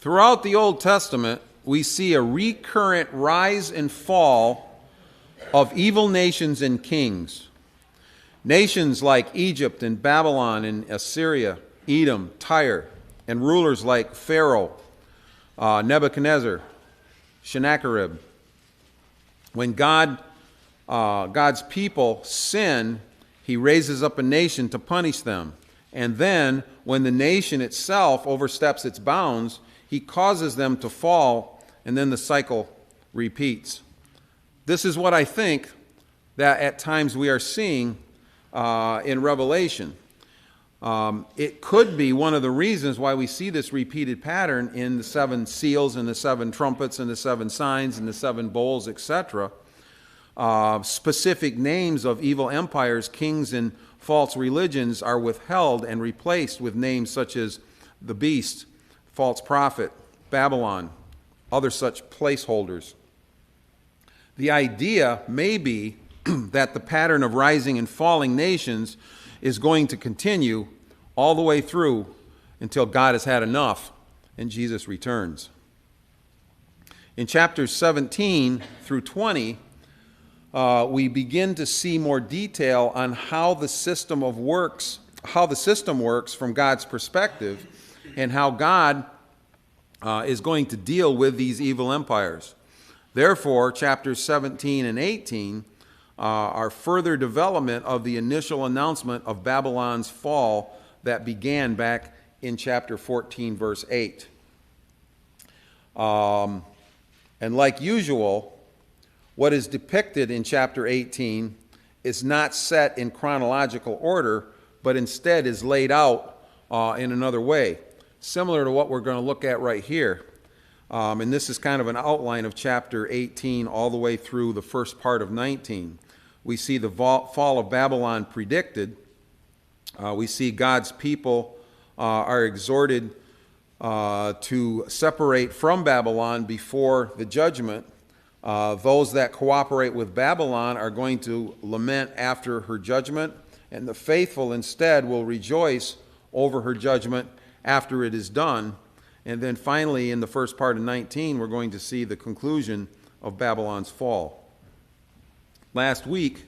Throughout the Old Testament, we see a recurrent rise and fall of evil nations and kings. Nations like Egypt and Babylon and Assyria, Edom, Tyre, and rulers like Pharaoh, Nebuchadnezzar, Sennacherib. When God's people sin, he raises up a nation to punish them. And then, when the nation itself oversteps its bounds, he causes them to fall, and then the cycle repeats. This is what I think that at times we are seeing in Revelation. It could be one of the reasons why we see this repeated pattern in the 7 seals and the 7 trumpets and the 7 signs and the 7 bowls, etc. Specific names of evil empires, kings, and false religions are withheld and replaced with names such as the beast, false prophet, Babylon, other such placeholders. The idea may be that the pattern of rising and falling nations is going to continue all the way through until God has had enough and Jesus returns. In chapters 17 through 20, we begin to see more detail on how the system works from God's perspective, and how God is going to deal with these evil empires. Therefore, chapters 17 and 18 are further development of the initial announcement of Babylon's fall that began back in chapter 14, verse 8. And like usual, what is depicted in chapter 18 is not set in chronological order, but instead is laid out in another way, similar to what we're going to look at right here. And this is kind of an outline of chapter 18 all the way through the first part of 19. We see the fall of Babylon predicted. We see God's people are exhorted to separate from Babylon before the judgment. Those that cooperate with Babylon are going to lament after her judgment, and the faithful instead will rejoice over her judgment after it is done. And then finally, in the first part of 19, we're going to see the conclusion of Babylon's fall. Last week,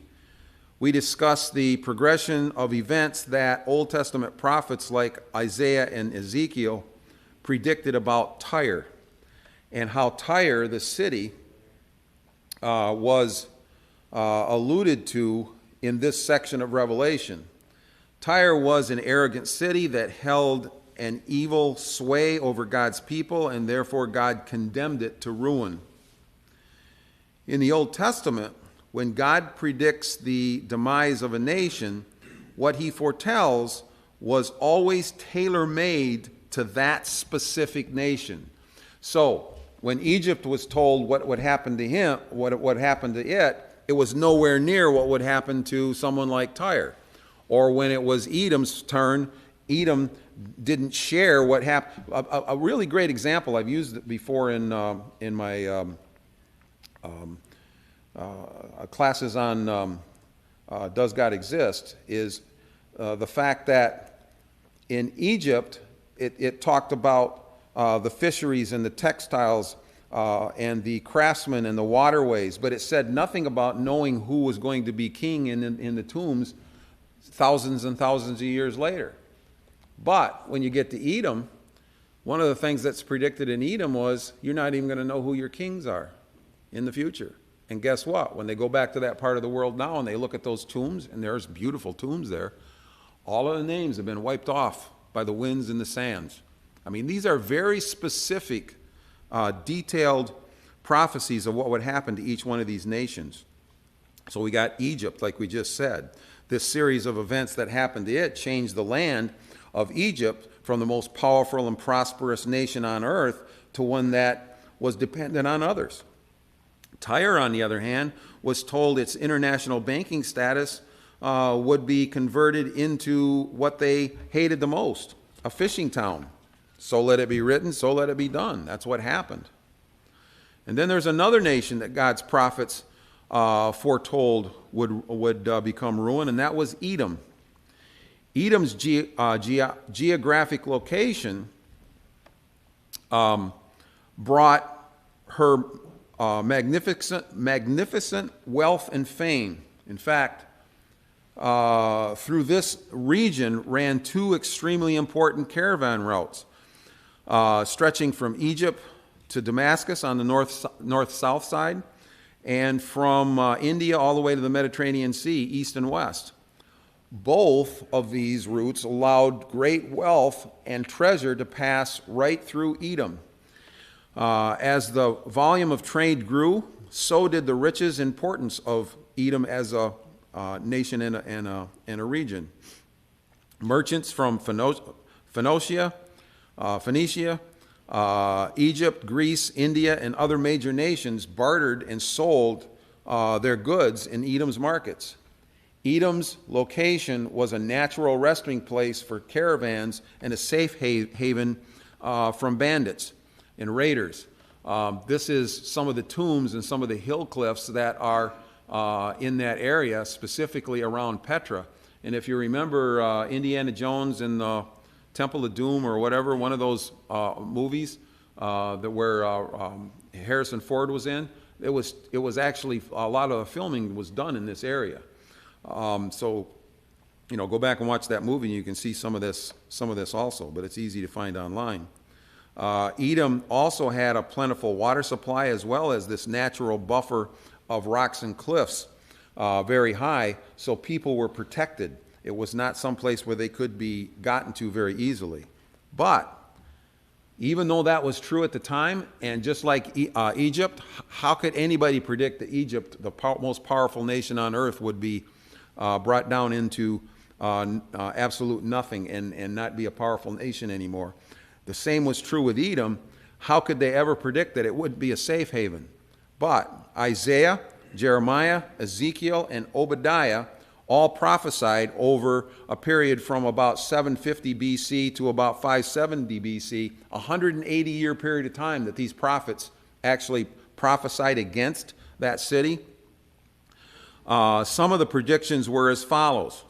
we discussed the progression of events that Old Testament prophets like Isaiah and Ezekiel predicted about Tyre, and how Tyre, the city, was alluded to in this section of Revelation. Tyre was an arrogant city that held an evil sway over God's people, and therefore God condemned it to ruin. In the Old Testament, when God predicts the demise of a nation, what he foretells was always tailor-made to that specific nation. So, when Egypt was told what would happen to him, what would happen to it, it was nowhere near what would happen to someone like Tyre. Or when it was Edom's turn, Edom didn't share what happened. A really great example, I've used it before in my classes on Does God Exist, is the fact that in Egypt, it talked about the fisheries and the textiles and the craftsmen and the waterways, but it said nothing about knowing who was going to be king in the tombs thousands and thousands of years later. But when you get to Edom, one of the things that's predicted in Edom was you're not even going to know who your kings are in the future. And guess what? When they go back to that part of the world now and they look at those tombs, and there's beautiful tombs there, all of the names have been wiped off by the winds and the sands. I mean, these are very specific, detailed prophecies of what would happen to each one of these nations. So we got Egypt, like we just said. This series of events that happened to it changed the land of Egypt from the most powerful and prosperous nation on earth to one that was dependent on others. Tyre, on the other hand, was told its international banking status would be converted into what they hated the most, a fishing town. So let it be written, so let it be done. That's what happened. And then there's another nation that God's prophets foretold would become ruin, and that was Edom. Edom's geographic location brought her magnificent wealth and fame. In fact, through this region ran two extremely important caravan routes, stretching from Egypt to Damascus on the north-south side, and from India all the way to the Mediterranean Sea, east and west. Both of these routes allowed great wealth and treasure to pass right through Edom. As the volume of trade grew, so did the riches and importance of Edom as a nation and a region. Merchants from Phoenicia, Egypt, Greece, India, and other major nations bartered and sold their goods in Edom's markets. Edom's location was a natural resting place for caravans and a safe haven from bandits and raiders. This is some of the tombs and some of the hill cliffs that are in that area, specifically around Petra. And if you remember Indiana Jones and the Temple of Doom or whatever, one of those movies where Harrison Ford was in, it was actually, a lot of the filming was done in this area. So, go back and watch that movie and you can see some of this also, but it's easy to find online. Edom also had a plentiful water supply as well as this natural buffer of rocks and cliffs, very high, so people were protected. It was not someplace where they could be gotten to very easily. But even though that was true at the time, and just like Egypt, how could anybody predict that Egypt, the most powerful nation on earth, would be brought down into absolute nothing and not be a powerful nation anymore? The same was true with Edom. How could they ever predict that it would be a safe haven? But Isaiah, Jeremiah, Ezekiel, and Obadiah all prophesied over a period from about 750 BC to about 570 BC, a 180-year period of time that these prophets actually prophesied against that city. Some of the predictions were as follows.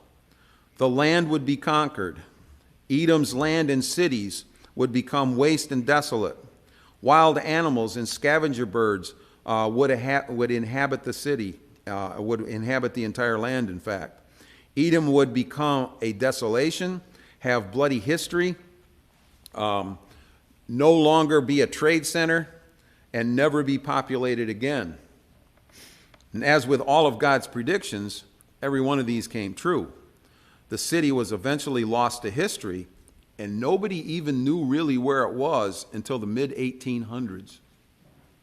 The land would be conquered. Edom's land and cities would become waste and desolate. Wild animals and scavenger birds would inhabit the city, would inhabit the entire land, in fact. Edom would become a desolation, have bloody history, no longer be a trade center, and never be populated again. And as with all of God's predictions, every one of these came true. The city was eventually lost to history, and nobody even knew really where it was until the mid-1800s.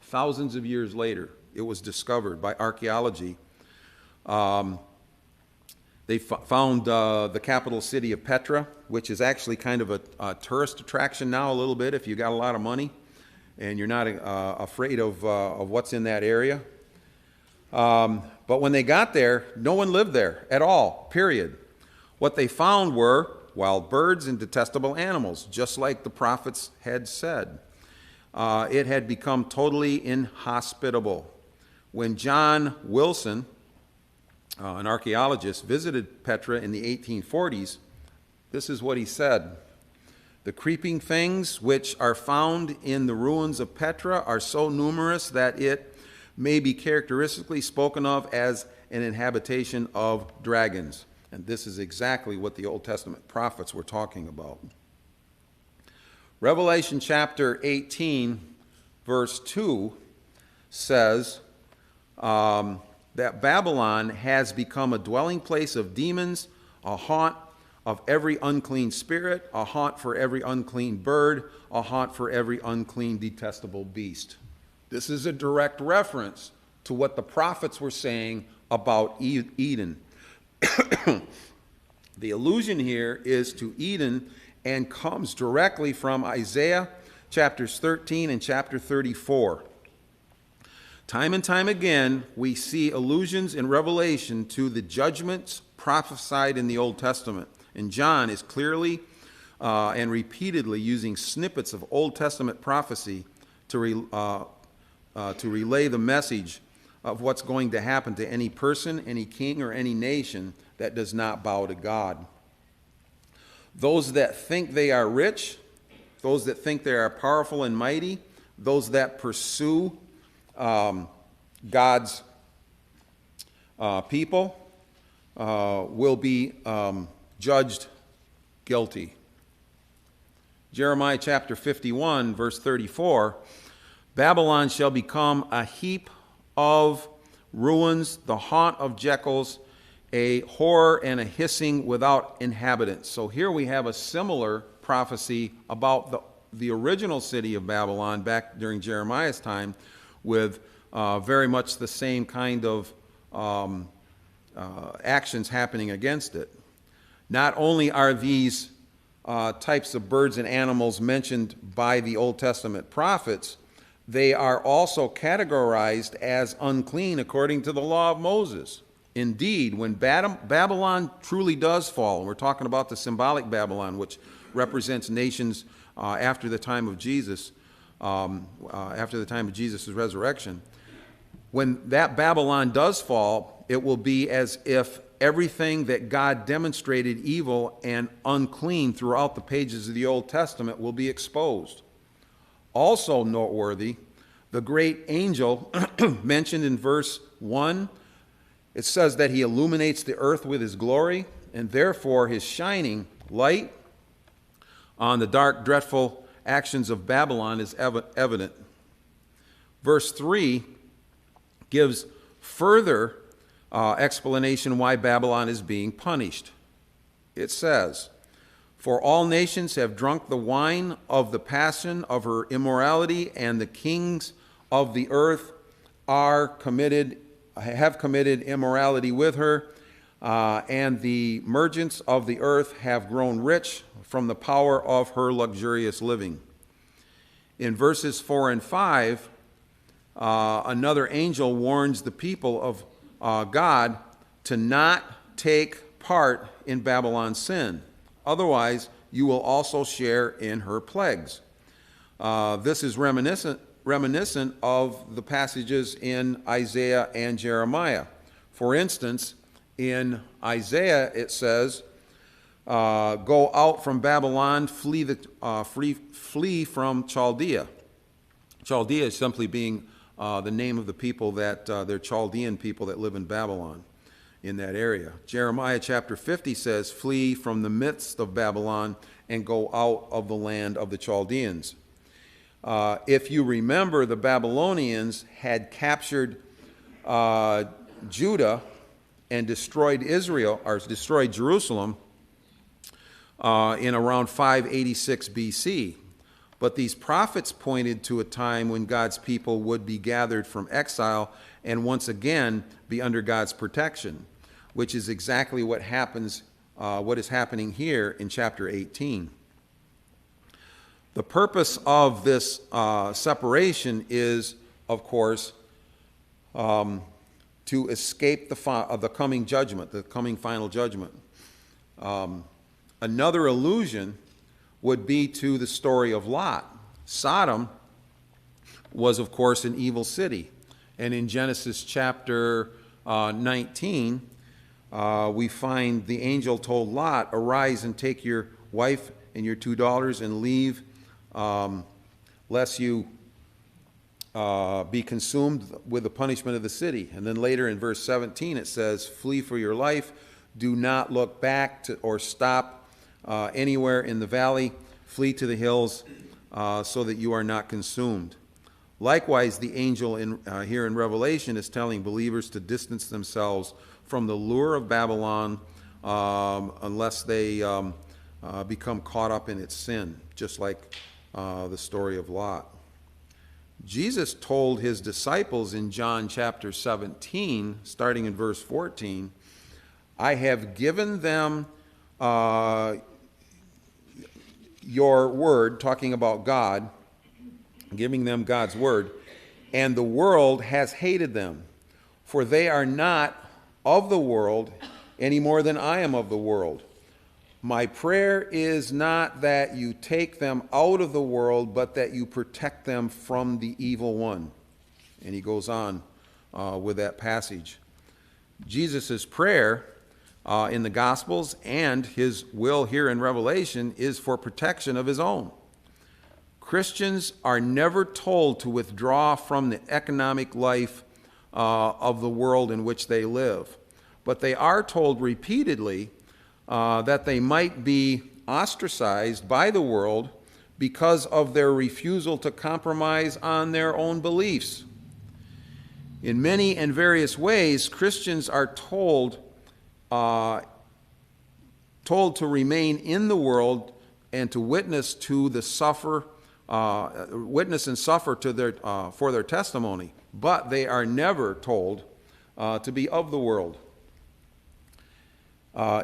Thousands of years later, it was discovered by archaeology. They found the capital city of Petra, which is actually kind of a tourist attraction now a little bit if you got a lot of money and you're not afraid of what's in that area. But when they got there, no one lived there at all, period. What they found were wild birds and detestable animals, just like the prophets had said. It had become totally inhospitable. When John Wilson, an archaeologist, visited Petra in the 1840s, this is what he said. The creeping things which are found in the ruins of Petra are so numerous that it may be characteristically spoken of as an inhabitation of dragons. And this is exactly what the Old Testament prophets were talking about. Revelation chapter 18, verse 2 says that Babylon has become a dwelling place of demons, a haunt of every unclean spirit, a haunt for every unclean bird, a haunt for every unclean, detestable beast. This is a direct reference to what the prophets were saying about Eden. The allusion here is to Eden and comes directly from Isaiah chapters 13 and chapter 34. Time and time again, we see allusions in Revelation to the judgments prophesied in the Old Testament. And John is clearly and repeatedly using snippets of Old Testament prophecy to relay the message of what's going to happen to any person, any king, or any nation that does not bow to God. Those that think they are rich those that think they are powerful and mighty, those that pursue God's people, will be judged guilty. Jeremiah chapter 51, verse 34, Babylon shall become a heap of ruins, the haunt of jackals, a horror and a hissing without inhabitants. So here we have a similar prophecy about the original city of Babylon back during Jeremiah's time, with very much the same kind of actions happening against it. Not only are these types of birds and animals mentioned by the Old Testament prophets, they are also categorized as unclean according to the law of Moses. Indeed, when Babylon truly does fall, and we're talking about the symbolic Babylon, which represents nations after the time of Jesus, after the time of Jesus' resurrection, when that Babylon does fall, it will be as if everything that God demonstrated evil and unclean throughout the pages of the Old Testament will be exposed. Also noteworthy, the great angel mentioned in verse 1, it says that he illuminates the earth with his glory, and therefore his shining light on the dark, dreadful actions of Babylon is evident. Verse 3 gives further explanation why Babylon is being punished. It says, "For all nations have drunk the wine of the passion of her immorality, and the kings of the earth have committed immorality with her, and the merchants of the earth have grown rich from the power of her luxurious living." In verses 4 and 5, another angel warns the people of God to not take part in Babylon's sin. Otherwise, you will also share in her plagues. This is reminiscent of the passages in Isaiah and Jeremiah. For instance, in Isaiah it says, "Go out from Babylon, flee from Chaldea." Chaldea is simply being the name of the people that they're Chaldean people that live in Babylon in that area. Jeremiah chapter 50 says, "Flee from the midst of Babylon and go out of the land of the Chaldeans." If you remember, the Babylonians had captured Judah and destroyed Jerusalem in around 586 BC. But these prophets pointed to a time when God's people would be gathered from exile and once again be under God's protection, which is exactly what is happening here in chapter 18. The purpose of this separation is, of course, to escape the coming judgment, the coming final judgment. Another allusion would be to the story of Lot. Sodom was, of course, an evil city. And in Genesis chapter 19, we find the angel told Lot, "Arise and take your wife and your 2 daughters and leave, lest you be consumed with the punishment of the city." And then later in verse 17 it says, "Flee for your life. Do not look back or stop anywhere in the valley. Flee to the hills so that you are not consumed." Likewise, the angel here in Revelation is telling believers to distance themselves from the lure of Babylon unless they become caught up in its sin, just like the story of Lot. Jesus told his disciples in John chapter 17, starting in verse 14, "I have given them your word," talking about God, giving them God's word, "and the world has hated them, for they are not of the world any more than I am of the world. My prayer is not that you take them out of the world, but that you protect them from the evil one." And he goes on with that passage. Jesus' prayer in the Gospels and his will here in Revelation is for protection of his own. Christians are never told to withdraw from the economic life of the world in which they live, but they are told repeatedly that they might be ostracized by the world because of their refusal to compromise on their own beliefs. In many and various ways, Christians are told to remain in the world and to witness and suffer for their testimony, but they are never told to be of the world.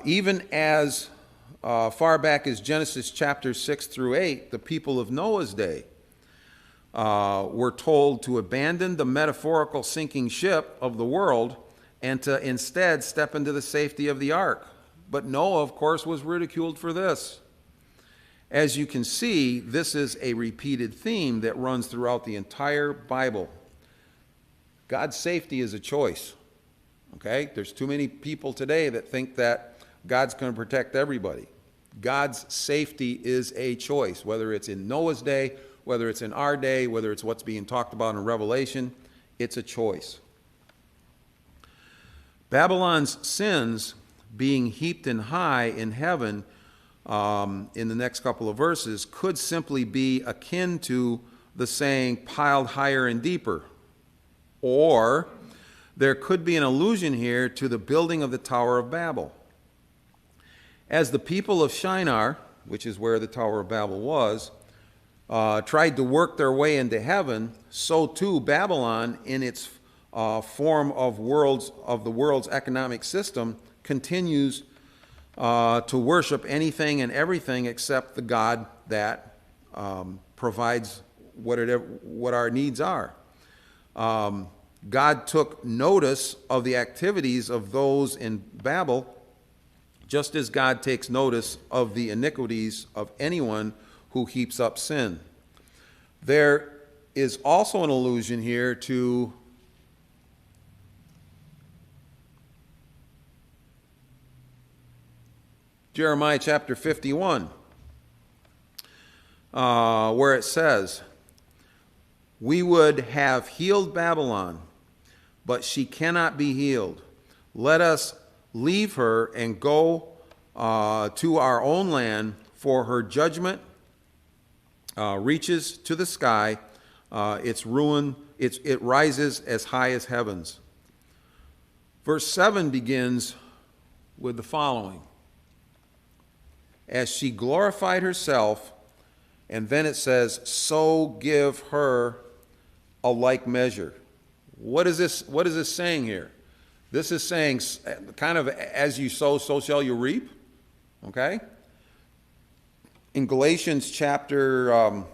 Even as far back as Genesis chapters 6 through 8, the people of Noah's day were told to abandon the metaphorical sinking ship of the world and to instead step into the safety of the ark. But Noah, of course, was ridiculed for this. As you can see, this is a repeated theme that runs throughout the entire Bible. God's safety is a choice. Okay? There's too many people today that think that God's going to protect everybody. God's safety is a choice, whether it's in Noah's day, whether it's in our day, whether it's what's being talked about in Revelation, it's a choice. Babylon's sins being heaped in high in heaven in the next couple of verses could simply be akin to the saying piled higher and deeper. Or there could be an allusion here to the building of the Tower of Babel. As the people of Shinar, which is where the Tower of Babel was, tried to work their way into heaven, so too Babylon, in its form of the world's economic system, continues to worship anything and everything except the God that provides what our needs are. God took notice of the activities of those in Babel, just as God takes notice of the iniquities of anyone who heaps up sin. There is also an allusion here to Jeremiah chapter 51, where it says, "We would have healed Babylon, but she cannot be healed. Let us leave her and go to our own land, for her judgment reaches to the sky, its ruin, it rises as high as heavens." Verse 7 begins with the following: "As she glorified herself," and then it says, "so give her a like measure." What is this saying here? This is saying kind of as you sow, so shall you reap. Okay? In Galatians chapter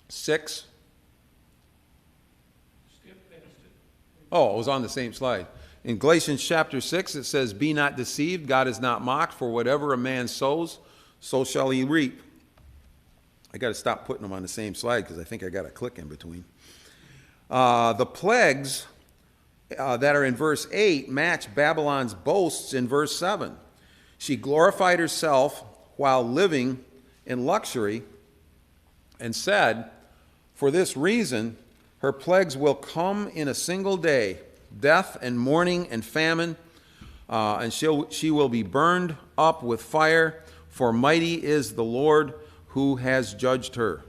6. Oh, it was on the same slide. In Galatians chapter 6, it says, "Be not deceived, God is not mocked, for whatever a man sows, so shall he reap." I got to stop putting them on the same slide because I think I got a click in between. The plagues that are in verse 8 match Babylon's boasts in verse 7. She glorified herself while living in luxury and said, "For this reason, her plagues will come in a single day, death and mourning and famine, and she will be burned up with fire, for mighty is the Lord who has judged her."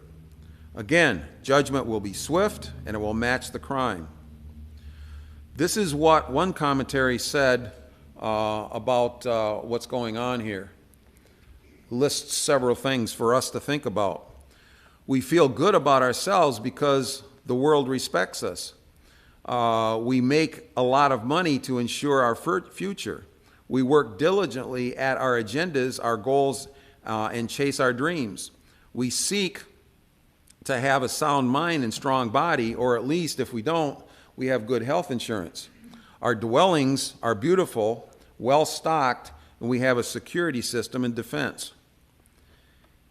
Again, judgment will be swift, and it will match the crime. This is what one commentary said about what's going on here. Lists several things for us to think about. We feel good about ourselves because the world respects us. We make a lot of money to ensure our future. We work diligently at our agendas, our goals, and chase our dreams. We seek to have a sound mind and strong body, or at least if we don't, we have good health insurance. Our dwellings are beautiful, well stocked, and we have a security system and defense.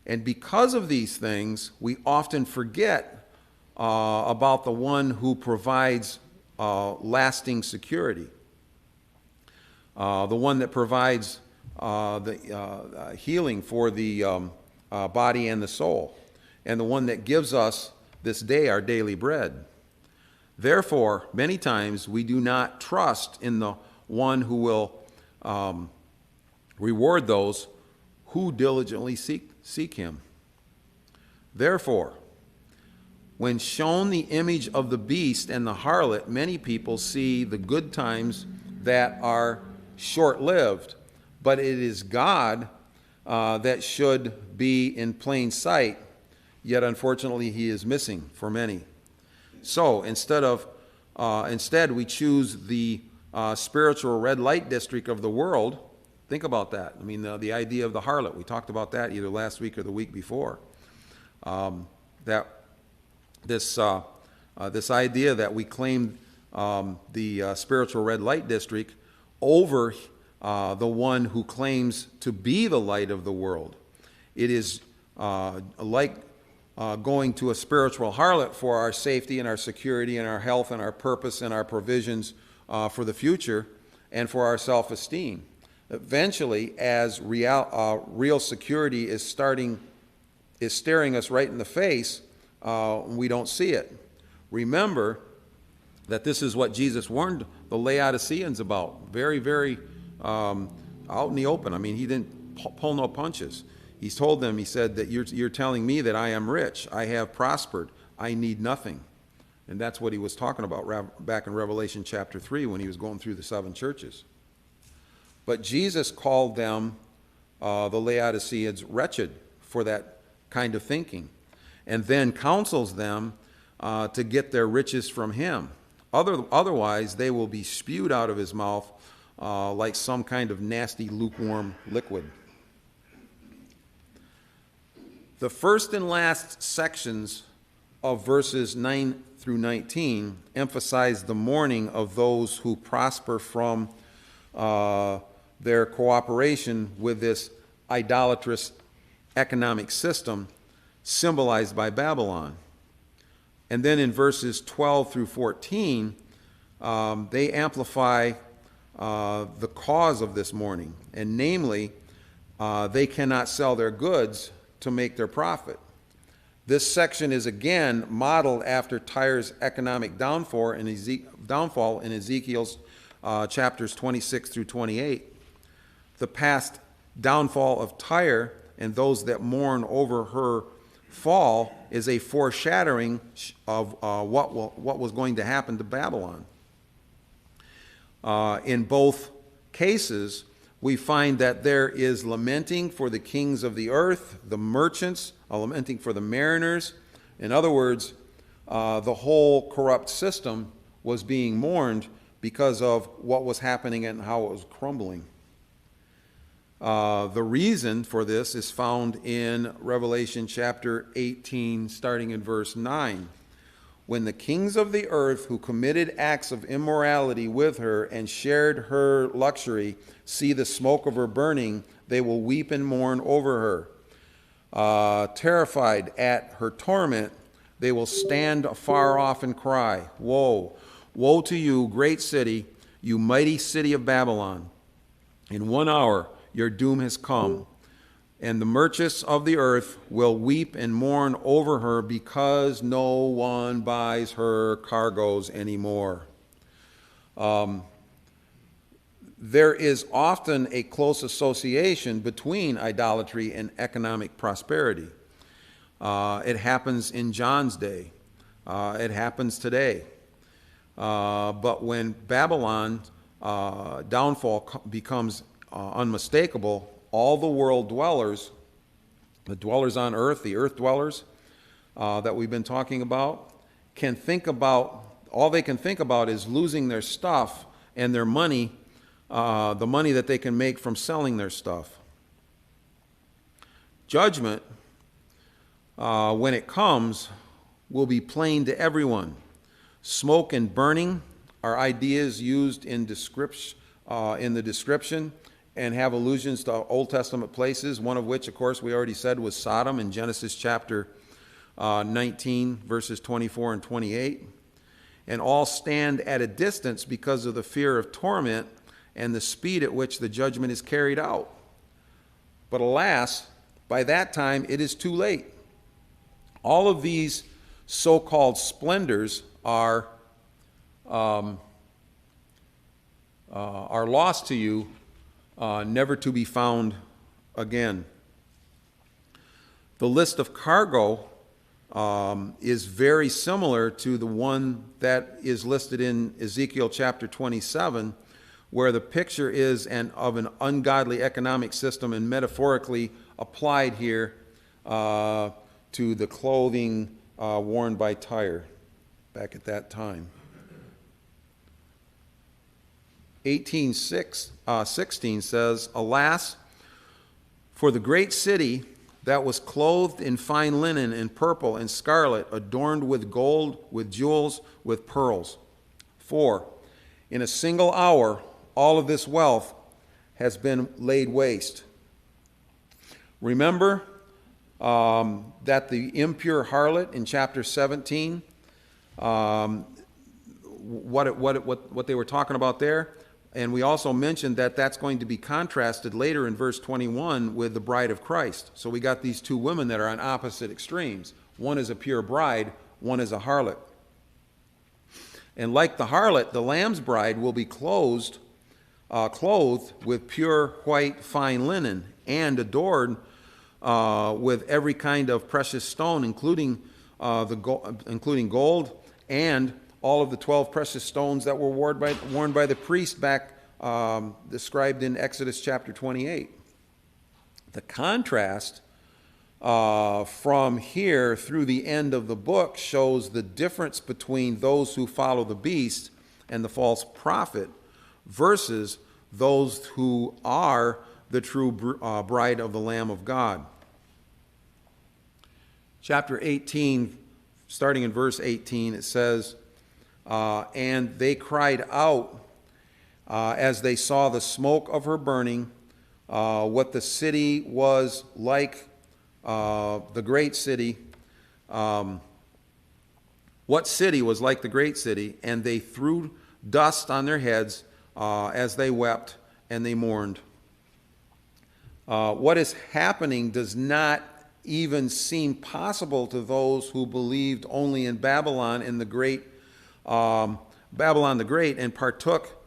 And because of these things, we often forget about the one who provides lasting security, the one that provides the healing for the body and the soul. and the one that gives us this day our daily bread. Therefore, many times we do not trust in the one who will reward those who diligently seek him. Therefore, when shown the image of the beast and the harlot, many people see the good times that are short-lived, but it is God that should be in plain sight, yet unfortunately he is missing for many. So instead we choose the spiritual red light district of the world. Think about that. I mean, the idea of the harlot, we talked about that either last week or the week before. This idea that we claim the spiritual red light district over the one who claims to be the light of the world. It is like going to a spiritual harlot for our safety and our security and our health and our purpose and our provisions for the future and for our self-esteem. Eventually, as real security is staring us right in the face, we don't see it. Remember that this is what Jesus warned the Laodiceans about. Very, very out in the open. I mean, he didn't pull no punches. He told them, he said that you're telling me that I am rich, I have prospered, I need nothing. And that's what he was talking about back in Revelation chapter 3 when he was going through the 7 churches. But Jesus called them, the Laodiceans, wretched for that kind of thinking, and then counsels them to get their riches from him. Otherwise, they will be spewed out of his mouth like some kind of nasty, lukewarm liquid. The first and last sections of verses 9 through 19 emphasize the mourning of those who prosper from their cooperation with this idolatrous economic system symbolized by Babylon. And then in verses 12 through 14, they amplify the cause of this mourning, and namely, they cannot sell their goods to make their profit. This section is again modeled after Tyre's economic downfall in Ezekiel's chapters 26 through 28. The past downfall of Tyre and those that mourn over her fall is a foreshadowing of what was going to happen to Babylon. In both cases, we find that there is lamenting for the kings of the earth, the merchants, lamenting for the mariners. In other words, the whole corrupt system was being mourned because of what was happening and how it was crumbling. The reason for this is found in Revelation chapter 18, starting in verse 9. When the kings of the earth who committed acts of immorality with her and shared her luxury see the smoke of her burning, they will weep and mourn over her. Terrified at her torment, they will stand afar off and cry, "Woe, woe to you, great city, you mighty city of Babylon! In 1 hour your doom has come, and the merchants of the earth will weep and mourn over her because no one buys her cargoes anymore." There is often a close association between idolatry and economic prosperity. It happens in John's day. It happens today. But when Babylon's downfall becomes unmistakable, all the world dwellers, the dwellers on earth, the earth dwellers that we've been talking about, all they can think about is losing their stuff and their money, the money that they can make from selling their stuff. Judgment, when it comes, will be plain to everyone. Smoke and burning are ideas used in the description and have allusions to Old Testament places, one of which, of course, we already said was Sodom in Genesis chapter 19, verses 24 and 28. And all stand at a distance because of the fear of torment and the speed at which the judgment is carried out. But alas, by that time it is too late. All of these so-called splendors are lost to you, never to be found again. The list of cargo is very similar to the one that is listed in Ezekiel chapter 27, where the picture is of an ungodly economic system, and metaphorically applied here to the clothing worn by Tyre back at that time. 18:16 says, "Alas, for the great city that was clothed in fine linen and purple and scarlet, adorned with gold, with jewels, with pearls. For in a single hour all of this wealth has been laid waste." Remember that the impure harlot in chapter 17, what they were talking about there? And we also mentioned that that's going to be contrasted later in verse 21 with the bride of Christ. So we got these two women that are on opposite extremes. One is a pure bride, one is a harlot. And like the harlot, the Lamb's bride will be clothed with pure white fine linen and adorned with every kind of precious stone, including gold, and all of the 12 precious stones that were worn by the priest back described in Exodus chapter 28. The contrast from here through the end of the book shows the difference between those who follow the beast and the false prophet versus those who are the true bride of the Lamb of God. Chapter 18, starting in verse 18, it says, "And they cried out as they saw the smoke of her burning, what the city was like, the great city, what city was like the great city, and they threw dust on their heads as they wept and they mourned." What is happening does not even seem possible to those who believed only in Babylon and Babylon the Great, and partook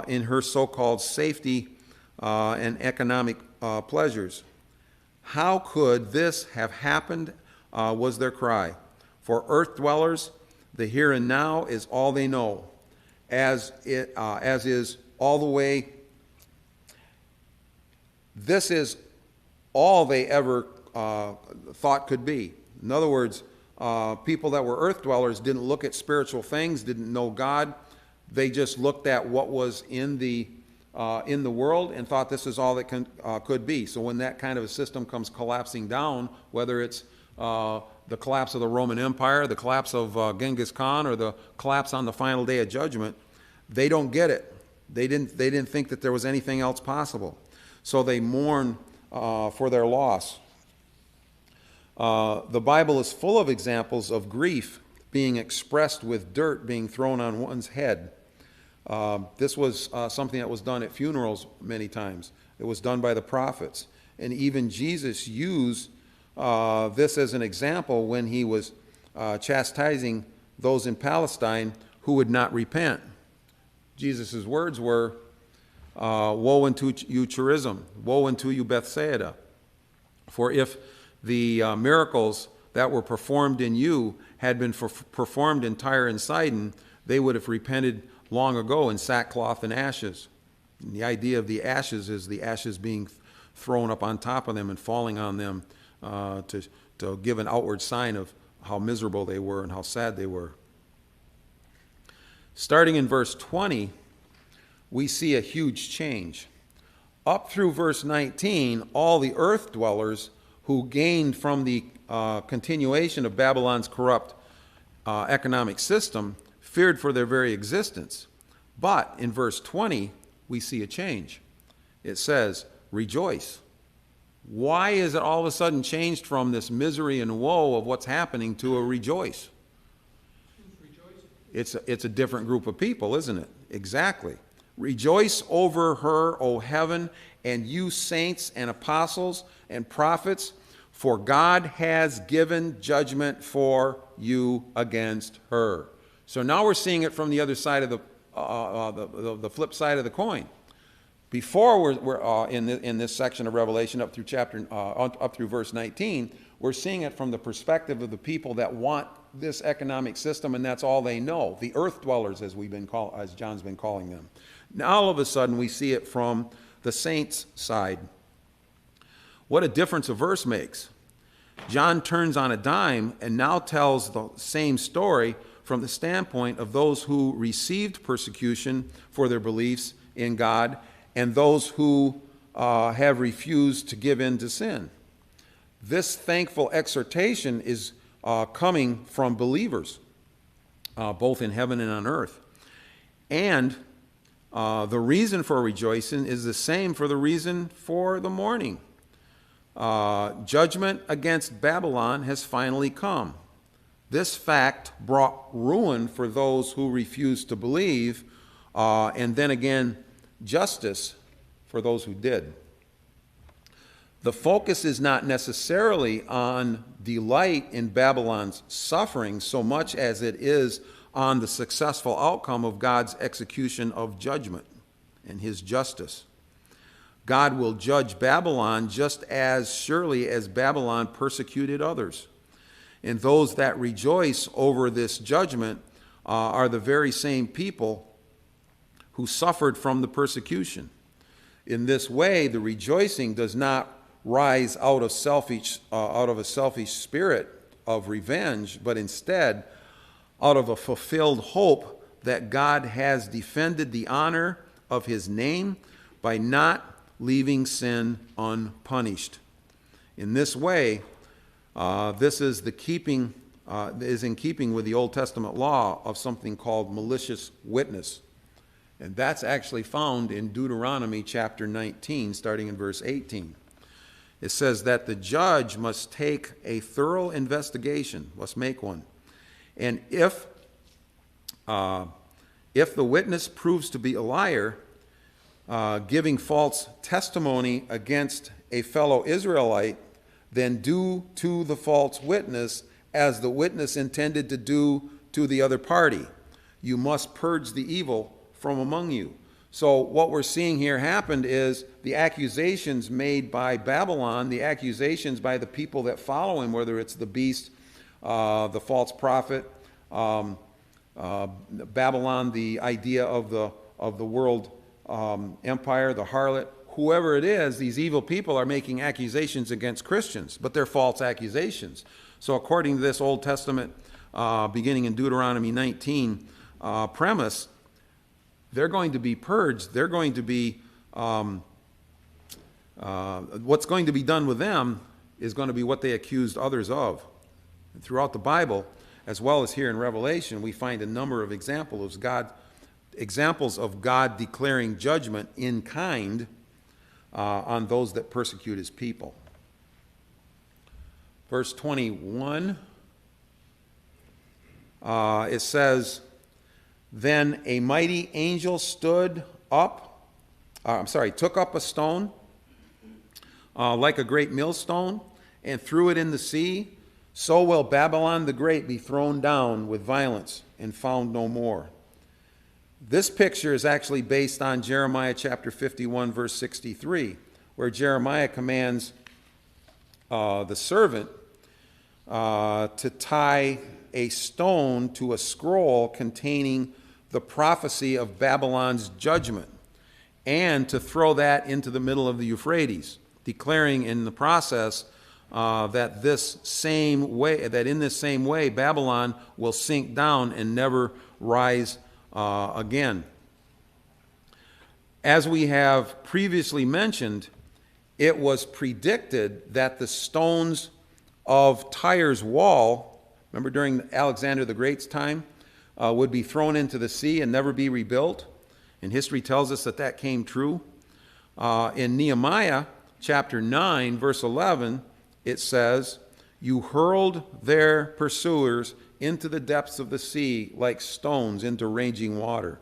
in her so-called safety and economic pleasures. How could this have happened, was their cry. For earth dwellers, the here and now is all they know, as is all the way. This is all they ever thought could be. In other words, people that were earth dwellers didn't look at spiritual things, didn't know God. They just looked at what was in the world and thought this is all that could be. So when that kind of a system comes collapsing down, whether it's the collapse of the Roman Empire, the collapse of Genghis Khan, or the collapse on the final day of judgment, they don't get it. They didn't think that there was anything else possible. So they mourn for their loss. The Bible is full of examples of grief being expressed with dirt being thrown on one's head. This was something that was done at funerals many times. It was done by the prophets. And even Jesus used this as an example when he was chastising those in Palestine who would not repent. Jesus' words were, "Woe unto you, Chorazin! Woe unto you, Bethsaida! For if the miracles that were performed in you had been performed in Tyre and Sidon, they would have repented long ago in sackcloth and ashes." And the idea of the ashes is the ashes being thrown up on top of them and falling on them to give an outward sign of how miserable they were and how sad they were. Starting in verse 20, we see a huge change. Up through verse 19, all the earth dwellers who gained from the continuation of Babylon's corrupt economic system feared for their very existence. But in verse 20, we see a change. It says, "Rejoice." Why is it all of a sudden changed from this misery and woe of what's happening to a rejoice? It's a different group of people, isn't it? Exactly. "Rejoice over her, O heaven, and you saints and apostles and prophets for God has given judgment for you against her. So now we're seeing it from the other side of the flip side of the coin. Before we're in this section of Revelation up through verse 19, we're seeing it from the perspective of the people that want this economic system, and that's all they know. The earth dwellers, as John's been calling them. Now all of a sudden we see it from the saints' side. What a difference a verse makes. John turns on a dime and now tells the same story from the standpoint of those who received persecution for their beliefs in God and those who have refused to give in to sin. This thankful exhortation is coming from believers, both in heaven and on earth. And the reason for rejoicing is the same for the reason for the mourning. Judgment against Babylon has finally come. This fact brought ruin for those who refused to believe, and then again, justice for those who did. The focus is not necessarily on delight in Babylon's suffering so much as it is on the successful outcome of God's execution of judgment and his justice. God will judge Babylon just as surely as Babylon persecuted others. And those that rejoice over this judgment are the very same people who suffered from the persecution. In this way, the rejoicing does not rise out of a selfish spirit of revenge, but instead out of a fulfilled hope that God has defended the honor of his name by not leaving sin unpunished. In this way, this is in keeping with the Old Testament law of something called malicious witness. And that's actually found in Deuteronomy chapter 19, starting in verse 18. It says that the judge must take a thorough investigation, must make one. And if the witness proves to be a liar, giving false testimony against a fellow Israelite, then do to the false witness as the witness intended to do to the other party. You must purge the evil from among you. So what we're seeing here happened is the accusations made by Babylon, the accusations by the people that follow him, whether it's the beast, the false prophet, Babylon, the idea of the world empire, the harlot, whoever it is, these evil people are making accusations against Christians, but they're false accusations. So according to this Old Testament, beginning in Deuteronomy 19 premise, they're going to be purged. They're going to be, what's going to be done with them is going to be what they accused others of. And throughout the Bible, as well as here in Revelation, we find a number of examples of God declaring judgment in kind on those that persecute his people. Verse 21, it says, then a mighty angel took up a stone like a great millstone and threw it in the sea. So will Babylon the Great be thrown down with violence and found no more. This picture is actually based on Jeremiah chapter 51, verse 63, where Jeremiah commands the servant to tie a stone to a scroll containing the prophecy of Babylon's judgment and to throw that into the middle of the Euphrates, declaring in the process that in this same way Babylon will sink down and never rise again. As we have previously mentioned, it was predicted that the stones of Tyre's wall, remember during Alexander the Great's time, would be thrown into the sea and never be rebuilt. And history tells us that that came true. In Nehemiah chapter 9, verse 11, it says, you hurled their pursuers into the depths of the sea like stones into raging water.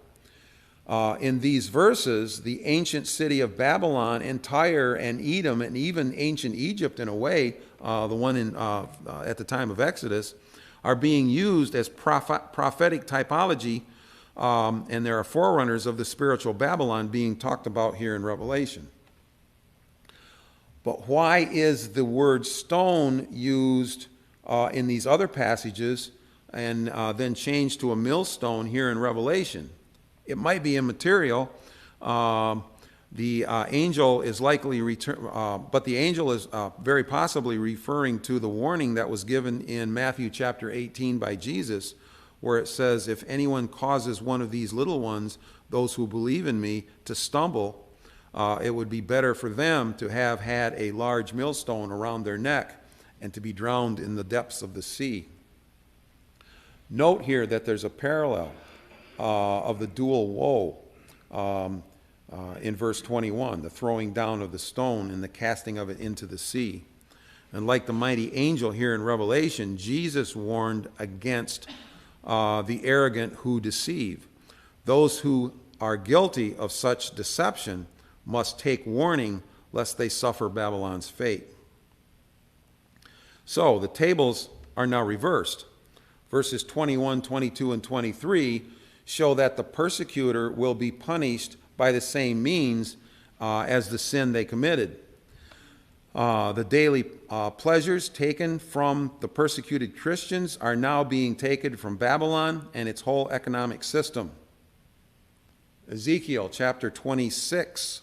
In these verses, the ancient city of Babylon and Tyre and Edom and even ancient Egypt in a way, the one at the time of Exodus, are being used as prophetic typology, and there are forerunners of the spiritual Babylon being talked about here in Revelation. But why is the word stone used in these other passages and then changed to a millstone here in Revelation? It might be immaterial. The angel is likely but the angel is very possibly referring to the warning that was given in Matthew chapter 18 by Jesus, where it says, if anyone causes one of these little ones, those who believe in me, to stumble, it would be better for them to have had a large millstone around their neck and to be drowned in the depths of the sea. Note here that there's a parallel of the dual woe in verse 21, the throwing down of the stone and the casting of it into the sea. And like the mighty angel here in Revelation, Jesus warned against the arrogant who deceive. Those who are guilty of such deception must take warning lest they suffer Babylon's fate. So the tables are now reversed. Verses 21, 22, and 23 show that the persecutor will be punished by the same means as the sin they committed. The daily pleasures taken from the persecuted Christians are now being taken from Babylon and its whole economic system. Ezekiel chapter 26,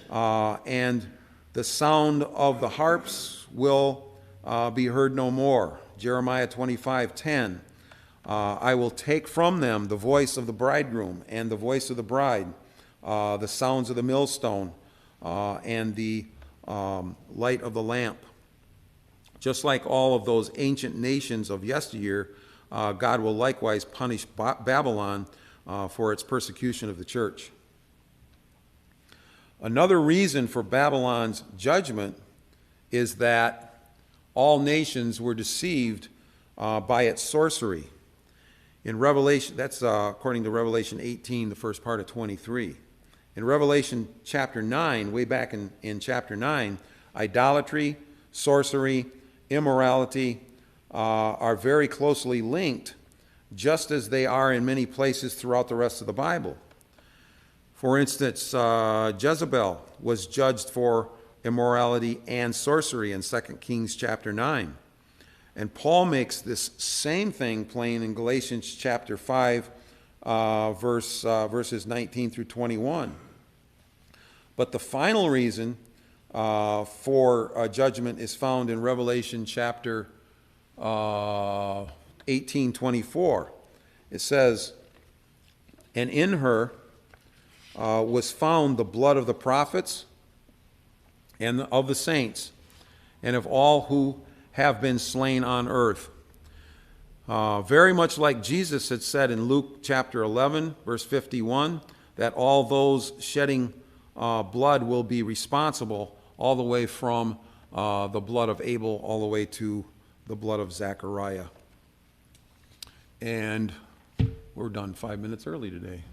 and the sound of the harps will be heard no more. Jeremiah 25:10. I will take from them the voice of the bridegroom and the voice of the bride, the sounds of the millstone, and the light of the lamp. Just like all of those ancient nations of yesteryear, God will likewise punish Babylon for its persecution of the church. Another reason for Babylon's judgment is that all nations were deceived by its sorcery. In Revelation, that's according to Revelation 18, the first part of 23. In Revelation chapter 9, way back in chapter 9, idolatry, sorcery, immorality are very closely linked, just as they are in many places throughout the rest of the Bible. For instance, Jezebel was judged for immorality and sorcery in 2 Kings chapter 9. And Paul makes this same thing plain in Galatians chapter 5, verses 19 through 21. But the final reason for judgment is found in Revelation chapter 18:24. It says, and in her was found the blood of the prophets and of the saints and of all who have been slain on earth. Very much like Jesus had said in Luke chapter 11, verse 51, that all those shedding blood will be responsible all the way from the blood of Abel all the way to the blood of Zechariah. And we're done 5 minutes early today.